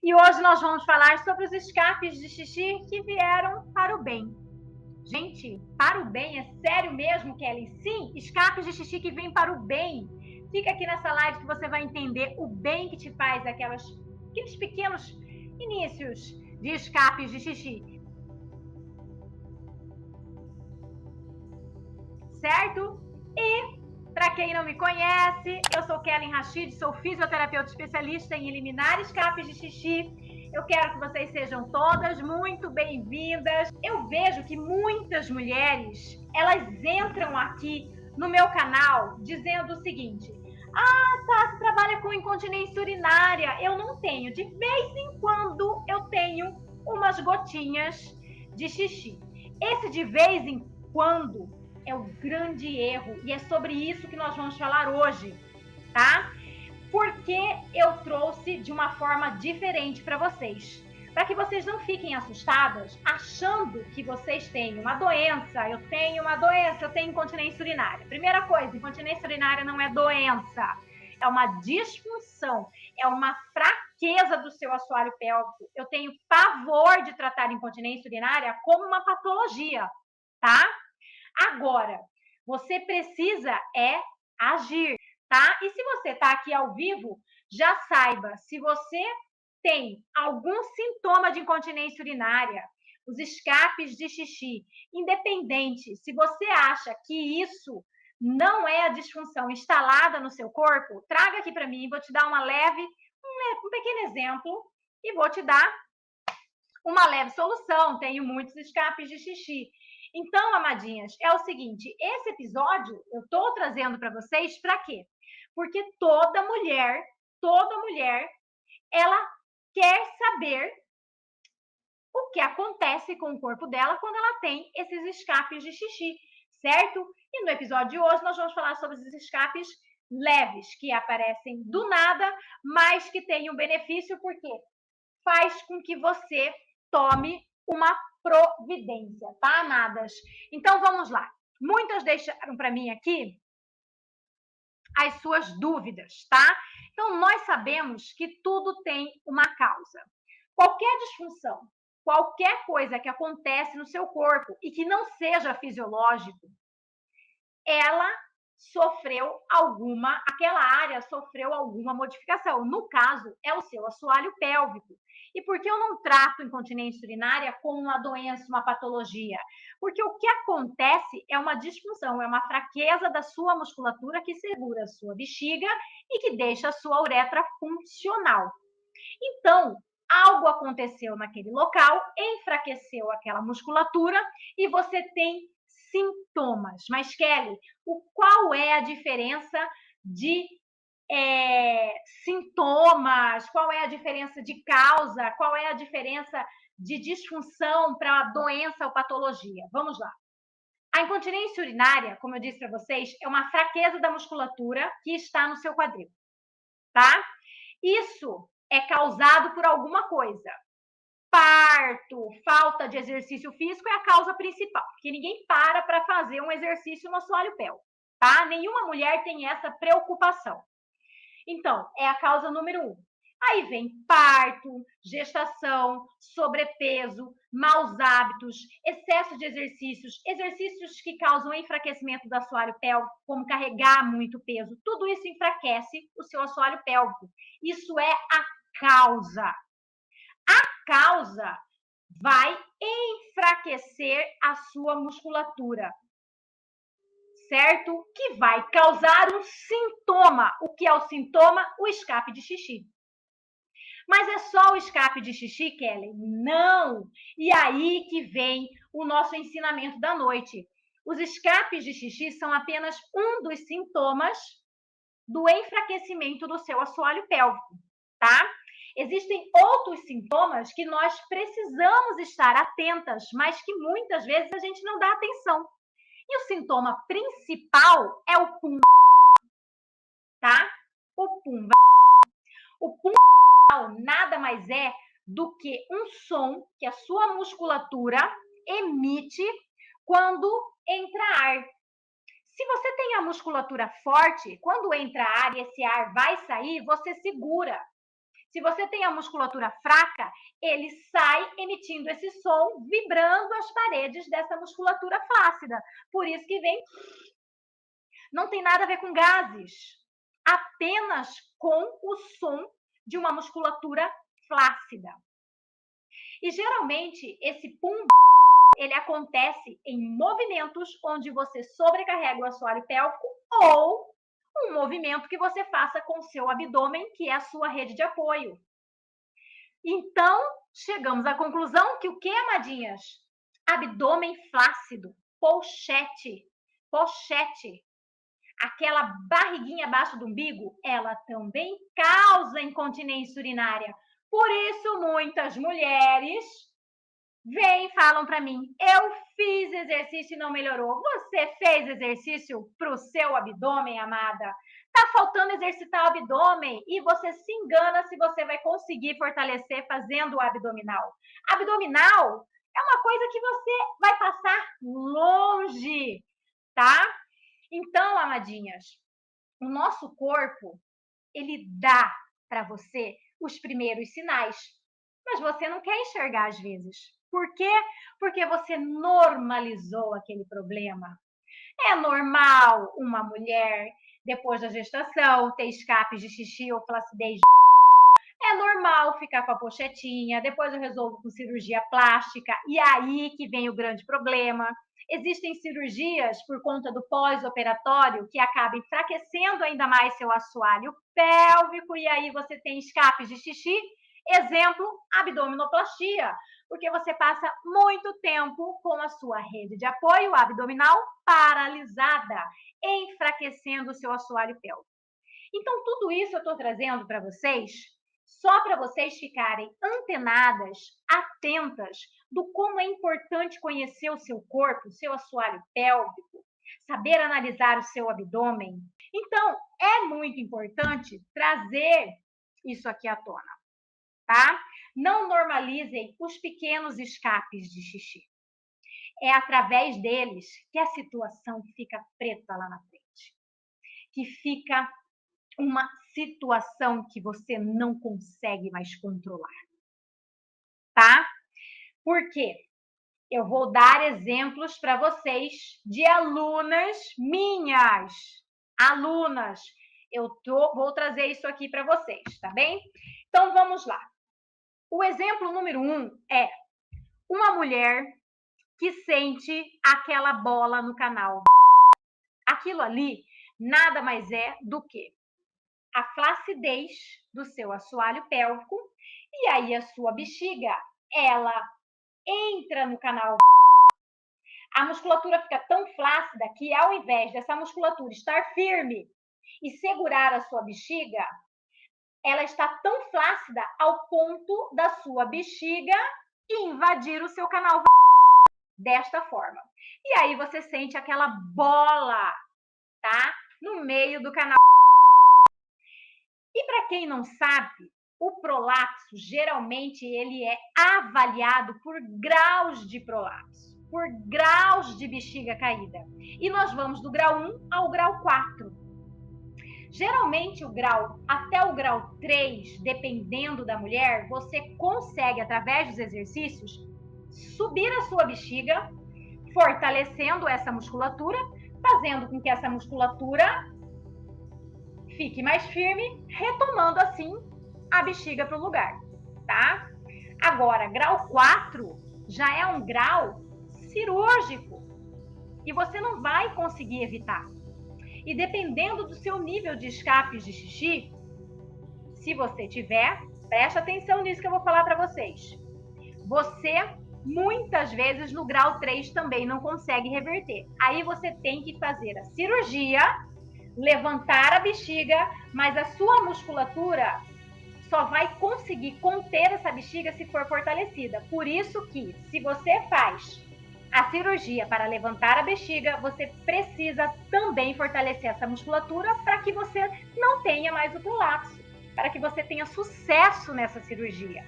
E hoje nós vamos falar sobre os escapes de xixi que vieram para o bem. Gente, para o bem? É sério mesmo, Kelly? Sim, escapes de xixi que vêm para o bem. Fica aqui nessa live que você vai entender o bem que te faz aqueles pequenos inícios de escapes de xixi. Certo? E, para quem não me conhece, eu sou Kelly Rashid, sou fisioterapeuta especialista em eliminar escapes de xixi. Eu quero que vocês sejam todas muito bem-vindas. Eu vejo que muitas mulheres, elas entram aqui no meu canal dizendo o seguinte: você trabalha com incontinência urinária. Eu não tenho. De vez em quando eu tenho umas gotinhas de xixi. Esse de vez em quando é o grande erro e é sobre isso que nós vamos falar hoje, tá? Porque eu trouxe de uma forma diferente para vocês. Para que vocês não fiquem assustadas achando que vocês têm uma doença. Eu tenho uma doença, eu tenho incontinência urinária. Primeira coisa, incontinência urinária não é doença. É uma disfunção, é uma fraqueza do seu assoalho pélvico. Eu tenho pavor de tratar incontinência urinária como uma patologia, tá? Agora, você precisa agir, tá? E se você está aqui ao vivo, já saiba, se você tem algum sintoma de incontinência urinária, os escapes de xixi, independente, se você acha que isso não é a disfunção instalada no seu corpo, traga aqui para mim, vou te dar um pequeno exemplo e vou te dar uma leve solução. Tenho muitos escapes de xixi. Então, amadinhas, é o seguinte, esse episódio eu estou trazendo para vocês para quê? Porque toda mulher, ela quer saber o que acontece com o corpo dela quando ela tem esses escapes de xixi, certo? E no episódio de hoje nós vamos falar sobre esses escapes leves, que aparecem do nada, mas que têm um benefício, porque faz com que você tome uma providência, tá, amadas? Então, vamos lá. Muitas deixaram para mim aqui as suas dúvidas, tá? Então, nós sabemos que tudo tem uma causa. Qualquer disfunção, qualquer coisa que acontece no seu corpo e que não seja fisiológico, aquela área sofreu alguma modificação. No caso, é o seu assoalho pélvico. E por que eu não trato incontinência urinária como uma doença, uma patologia? Porque o que acontece é uma disfunção, é uma fraqueza da sua musculatura que segura a sua bexiga e que deixa a sua uretra funcional. Então, algo aconteceu naquele local, enfraqueceu aquela musculatura e você tem sintomas. Mas, Kelly, qual é a diferença de sintomas? Qual é a diferença de causa? Qual é a diferença de disfunção para doença ou patologia? Vamos lá. A incontinência urinária, como eu disse para vocês, é uma fraqueza da musculatura que está no seu quadril, tá? Isso é causado por alguma coisa. Parto, falta de exercício físico é a causa principal, porque ninguém para fazer um exercício no assoalho pélvico, tá? Nenhuma mulher tem essa preocupação. Então, é a causa número 1. Aí vem parto, gestação, sobrepeso, maus hábitos, excesso de exercícios que causam enfraquecimento do assoalho pélvico, como carregar muito peso. Tudo isso enfraquece o seu assoalho pélvico. Isso é a causa. A causa vai enfraquecer a sua musculatura, certo? Que vai causar um sintoma. O que é o sintoma? O escape de xixi. Mas é só o escape de xixi, Kelly? Não! E aí que vem o nosso ensinamento da noite. Os escapes de xixi são apenas um dos sintomas do enfraquecimento do seu assoalho pélvico, tá? Existem outros sintomas que nós precisamos estar atentas, mas que muitas vezes a gente não dá atenção. E o sintoma principal é o pum, tá? O pum. O pum nada mais é do que um som que a sua musculatura emite quando entra ar. Se você tem a musculatura forte, quando entra ar e esse ar vai sair, você segura. Se você tem a musculatura fraca, ele sai emitindo esse som, vibrando as paredes dessa musculatura flácida. Por isso que vem. Não tem nada a ver com gases, apenas com o som de uma musculatura flácida. E geralmente esse pum ele acontece em movimentos onde você sobrecarrega o assoalho pélvico ou um movimento que você faça com o seu abdômen, que é a sua rede de apoio. Então, chegamos à conclusão que o que, amadinhas? Abdômen flácido, pochete, aquela barriguinha abaixo do umbigo, ela também causa incontinência urinária. Por isso, muitas mulheres vêm e falam para mim, eu fiz exercício e não melhorou. Você fez exercício para o seu abdômen, amada? Tá faltando exercitar o abdômen e você se engana se você vai conseguir fortalecer fazendo o abdominal. Abdominal é uma coisa que você vai passar longe, tá? Então, amadinhas, o nosso corpo, ele dá para você os primeiros sinais, mas você não quer enxergar às vezes. Por quê? Porque você normalizou aquele problema. É normal uma mulher, depois da gestação, ter escapes de xixi ou flacidez. É normal ficar com a pochetinha, depois eu resolvo com cirurgia plástica, e aí que vem o grande problema. Existem cirurgias por conta do pós-operatório que acabam enfraquecendo ainda mais seu assoalho pélvico, e aí você tem escapes de xixi. Exemplo, abdominoplastia, porque você passa muito tempo com a sua rede de apoio abdominal paralisada, enfraquecendo o seu assoalho pélvico. Então, tudo isso eu estou trazendo para vocês só para vocês ficarem antenadas, atentas do como é importante conhecer o seu corpo, o seu assoalho pélvico, saber analisar o seu abdômen. Então, é muito importante trazer isso aqui à tona, tá? Não normalizem os pequenos escapes de xixi. É através deles que a situação fica preta lá na frente, que fica uma situação que você não consegue mais controlar, tá? Por quê? Eu vou dar exemplos para vocês de alunas minhas, alunas. Vou trazer isso aqui para vocês, tá bem? Então, vamos lá. O exemplo número 1 é uma mulher que sente aquela bola no canal. Aquilo ali nada mais é do que a flacidez do seu assoalho pélvico, e aí a sua bexiga, ela entra no canal. A musculatura fica tão flácida que ao invés dessa musculatura estar firme e segurar a sua bexiga, ela está tão flácida ao ponto da sua bexiga invadir o seu canal desta forma. E aí você sente aquela bola, tá? No meio do canal. E para quem não sabe, o prolapso geralmente ele é avaliado por graus de prolapso, por graus de bexiga caída. E nós vamos do grau 1 ao grau 4. Geralmente até o grau 3, dependendo da mulher, você consegue, através dos exercícios, subir a sua bexiga, fortalecendo essa musculatura, fazendo com que essa musculatura fique mais firme, retomando assim a bexiga para o lugar, tá? Agora, grau 4 já é um grau cirúrgico e você não vai conseguir evitar. E dependendo do seu nível de escapes de xixi, se você tiver, preste atenção nisso que eu vou falar para vocês. Você, muitas vezes, no grau 3 também não consegue reverter. Aí você tem que fazer a cirurgia, levantar a bexiga, mas a sua musculatura só vai conseguir conter essa bexiga se for fortalecida. Por isso que, se você faz a cirurgia para levantar a bexiga, você precisa também fortalecer essa musculatura para que você não tenha mais o prolapso, para que você tenha sucesso nessa cirurgia.